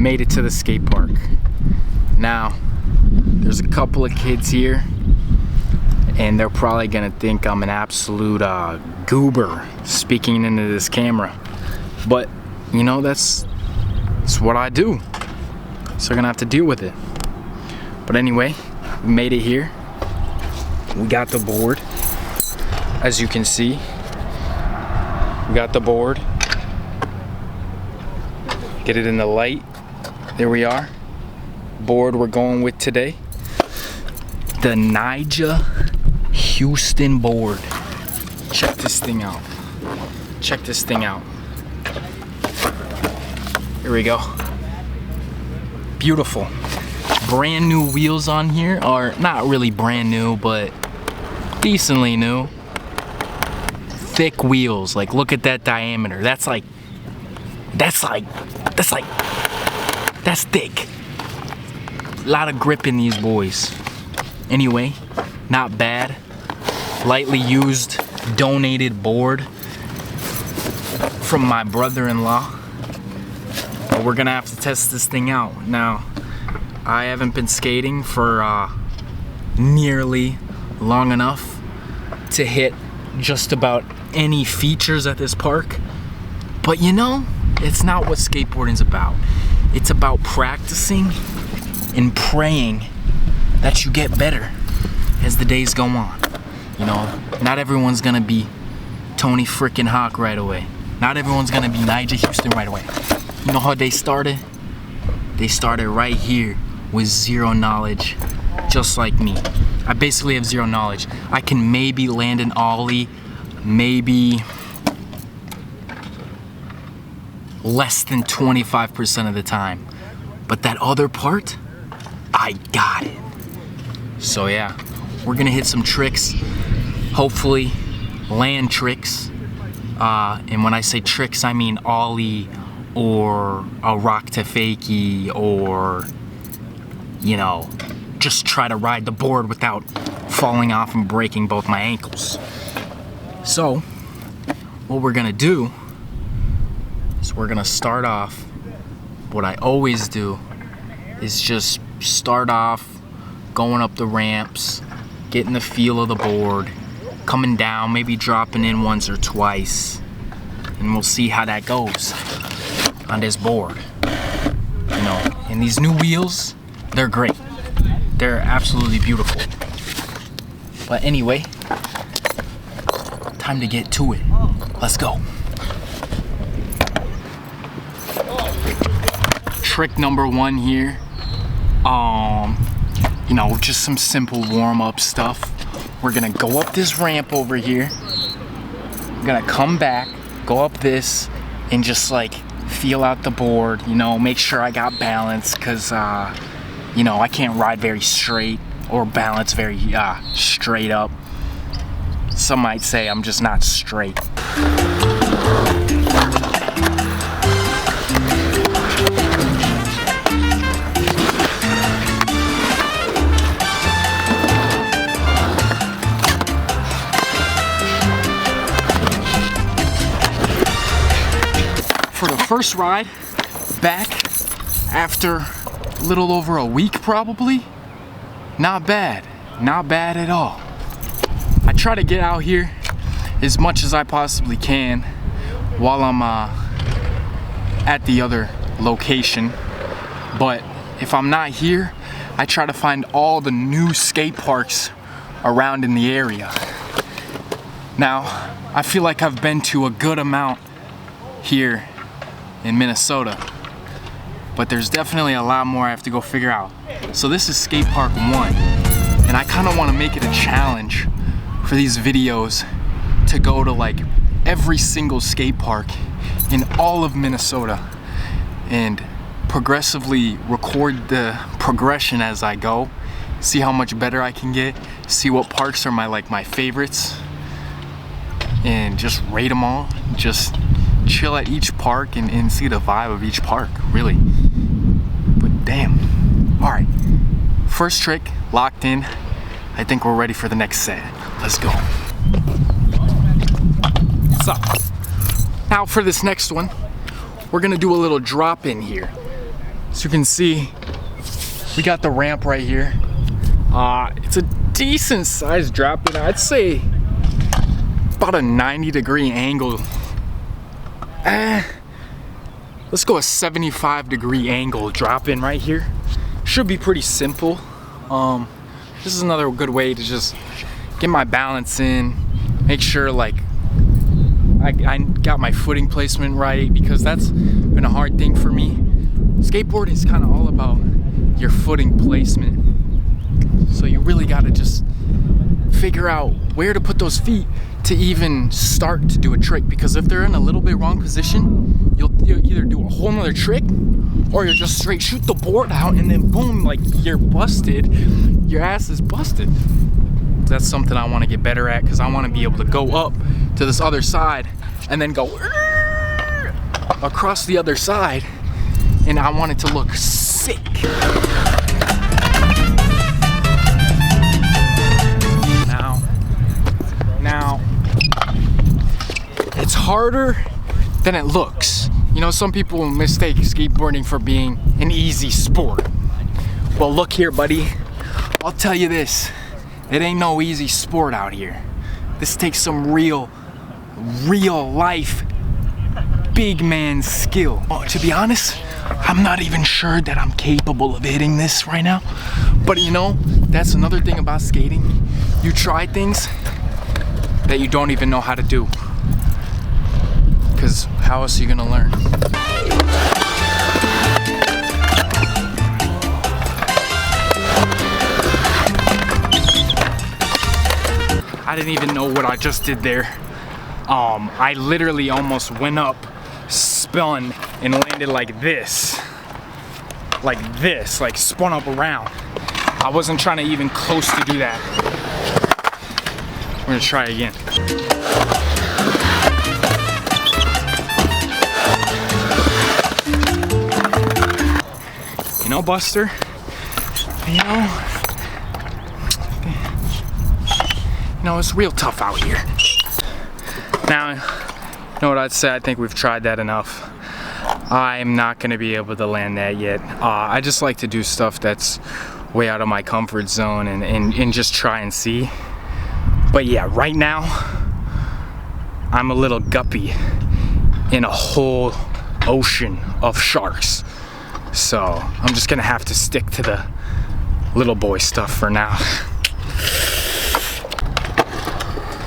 made it to the skate park. Now, there's a couple of kids here, and they're probably gonna think I'm an absolute goober speaking into this camera. But, you know, that's what I do. So you're gonna have to deal with it. But anyway, we made it here. We got the board. As you can see, we got the board. Get it in the light. There we are. Board we're going with today. The Nyjah Huston board. Check this thing out. Check this thing out. Here we go. Beautiful. Brand new wheels on here, or not really brand new, but decently new. Thick wheels. Like, look at that diameter. That's thick. A lot of grip in these boys. Anyway, not bad. Lightly used, donated board from my brother-in-law. But we're gonna have to test this thing out. Now, I haven't been skating for nearly long enough to hit just about any features at this park. But you know, it's not what skateboarding's about. It's about practicing and praying that you get better as the days go on. You know, not everyone's gonna be Tony frickin' Hawk right away. Not everyone's gonna be Nyjah Huston right away. You know how they started? They started right here with zero knowledge, just like me. I basically have zero knowledge. I can maybe land an ollie, maybe less than 25% of the time. But that other part, I got it. So yeah, we're gonna hit some tricks, hopefully land tricks. And when I say tricks, I mean ollie or a rock to fakie, or, you know, just try to ride the board without falling off and breaking both my ankles. So, what we're gonna do is we're gonna start off, what I always do is just start off going up the ramps, getting the feel of the board, coming down, maybe dropping in once or twice, and we'll see how that goes on this board. You know, and these new wheels, they're great. They're absolutely beautiful. But anyway, time to get to it. Let's go. Trick number one here. You know, just some simple warm-up stuff. We're gonna go up this ramp over here. We're gonna come back, go up this, and just like feel out the board, you know, make sure I got balance, cause you know, I can't ride very straight or balance very straight up. Some might say I'm just not straight. For the first ride back after a little over a week probably, not bad at all. I try to get out here as much as I possibly can while I'm at the other location, but if I'm not here, I try to find all the new skate parks around in the area. Now, I feel like I've been to a good amount here in Minnesota, but there's definitely a lot more I have to go figure out. So this is skate park 1, and I kind of want to make it a challenge for these videos to go to like every single skate park in all of Minnesota and progressively record the progression as I go, see how much better I can get, see what parks are my favorites, and just rate them all. Just chill at each park and see the vibe of each park, really. But damn. All right, first trick locked in. I think we're ready for the next set. Let's go. So, now for this next one, we're gonna do a little drop in here. As you can see, we got the ramp right here. It's a decent sized drop in. I'd say about a 90-degree angle. Let's go a 75-degree angle drop in right here. Should be pretty simple. This is another good way to just get my balance in, make sure like I got my footing placement right, because that's been a hard thing for me. Skateboarding is kind of all about your footing placement. So you really got to just figure out where to put those feet to even start to do a trick, because if they're in a little bit wrong position, you'll either do a whole nother trick or you'll just straight shoot the board out and then boom, like you're busted, your ass is busted. That's something I want to get better at, because I want to be able to go up to this other side and then go across the other side, and I want it to look sick. Now, it's harder than it looks. You know, some people mistake skateboarding for being an easy sport. Well, look here, buddy. I'll tell you this. It ain't no easy sport out here. This takes some real life, big man skill. To be honest, I'm not even sure that I'm capable of hitting this right now. But you know, that's another thing about skating. You try things that you don't even know how to do. Because how else are you gonna learn? I didn't even know what I just did there. I literally almost went up, spun, and landed like this. Like spun up around. I wasn't trying to even close to do that. We're gonna try again. You know, Buster, you know, it's real tough out here. Now, you know what I'd say? I think we've tried that enough. I'm not gonna be able to land that yet. I just like to do stuff that's way out of my comfort zone and just try and see. But yeah, right now, I'm a little guppy in a whole ocean of sharks. So I'm just gonna have to stick to the little boy stuff for now.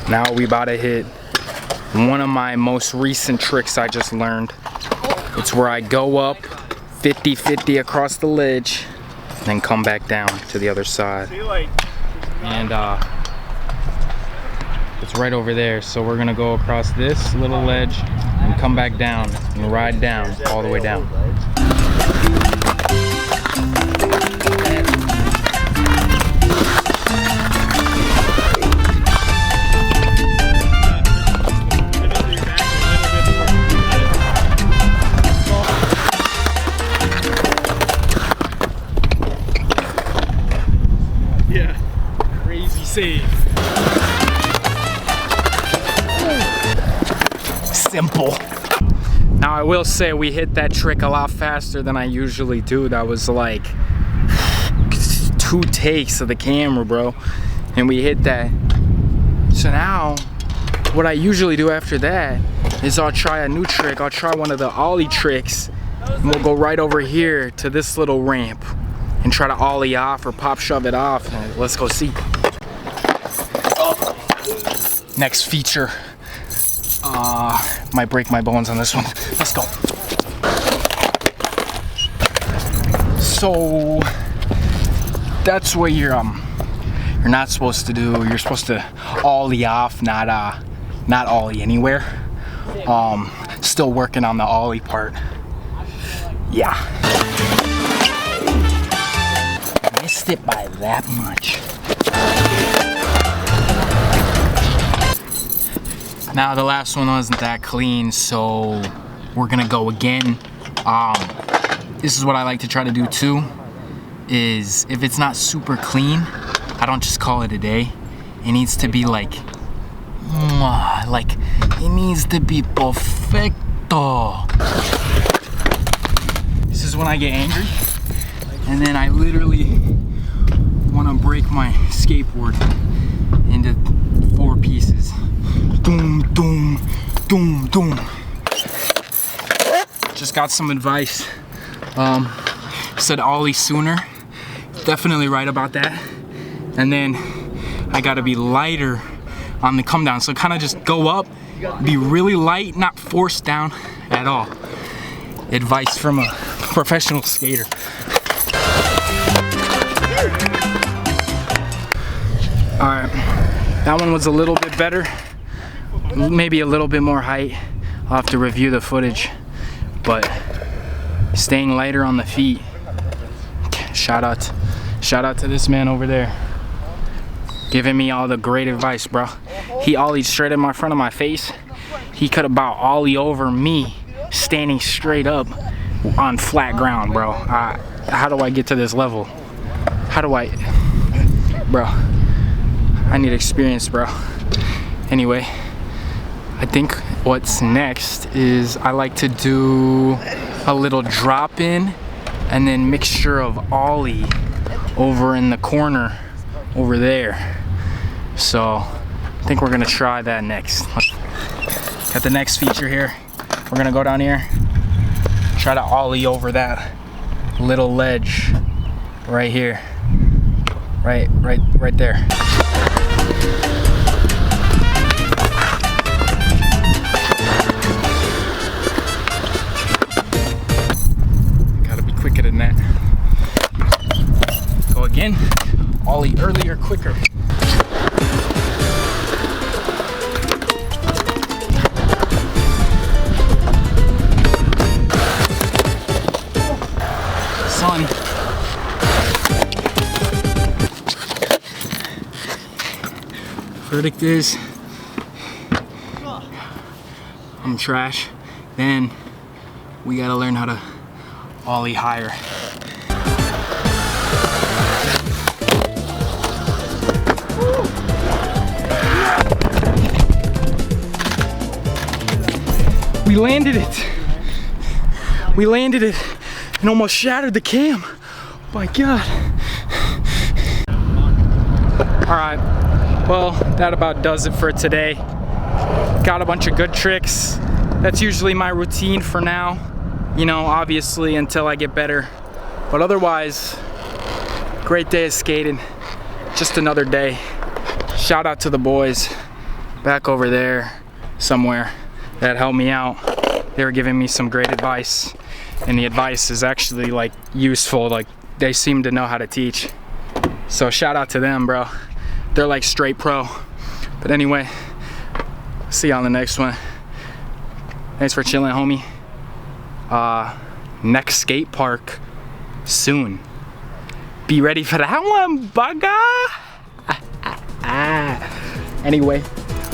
Now we about to hit one of my most recent tricks I just learned. It's where I go up 50-50 across the ledge, then come back down to the other side. And it's right over there. So we're gonna go across this little ledge and come back down and ride down all the way down. Yeah, crazy save. Simple. Now I will say we hit that trick a lot faster than I usually do. That was like 2 takes of the camera, bro. And we hit that. So now, what I usually do after that is I'll try a new trick. I'll try one of the ollie tricks, and we'll go right over here to this little ramp and try to ollie off or pop shove it off. And let's go see. Next feature. Might break my bones on this one. Let's go. So that's what you're not supposed to do. You're supposed to ollie off, not ollie anywhere. Still working on the ollie part. Yeah. Missed it by that much. Now the last one wasn't that clean, so we're gonna go again. This is what I like to try to do too, is if it's not super clean, I don't just call it a day. It needs to be like it needs to be perfecto. This is when I get angry, and then I literally want to break my skateboard into 4 pieces. Doom, doom, doom, doom. Just got some advice. Said ollie sooner. Definitely right about that. And then I gotta be lighter on the come down. So kind of just go up, be really light, not force down at all. Advice from a professional skater. All right, that one was a little bit better. Maybe a little bit more height. I'll have to review the footage, but staying lighter on the feet. Shout out to this man over there, giving me all the great advice, bro. He ollied straight in my front of my face. He could about ollie over me, standing straight up on flat ground, bro. How do I get to this level? How do I, bro? I need experience, bro. Anyway, I think what's next is I like to do a little drop in and then mixture of ollie over in the corner over there. So I think we're gonna try that next. Got the next feature here. We're gonna go down here, try to ollie over that little ledge right here. Right there. Gotta be quicker than that. Go again. Ollie earlier, quicker. Son. Verdict is, I'm trash. Then we gotta learn how to ollie higher. We landed it. We landed it and almost shattered the cam. Oh my God. All right, well, that about does it for today. Got a bunch of good tricks. That's usually my routine for now. You know, obviously until I get better. But otherwise, great day of skating. Just another day. Shout out to the boys back over there somewhere that helped me out. They were giving me some great advice, and the advice is actually like useful. Like they seem to know how to teach. So shout out to them, bro. They're like straight pro. But anyway, see you on the next one. Thanks for chilling, homie. Next skate park soon. Be ready for that one, bugga. Anyway,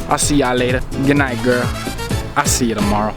I'll see y'all later. Good night, girl. I'll see you tomorrow.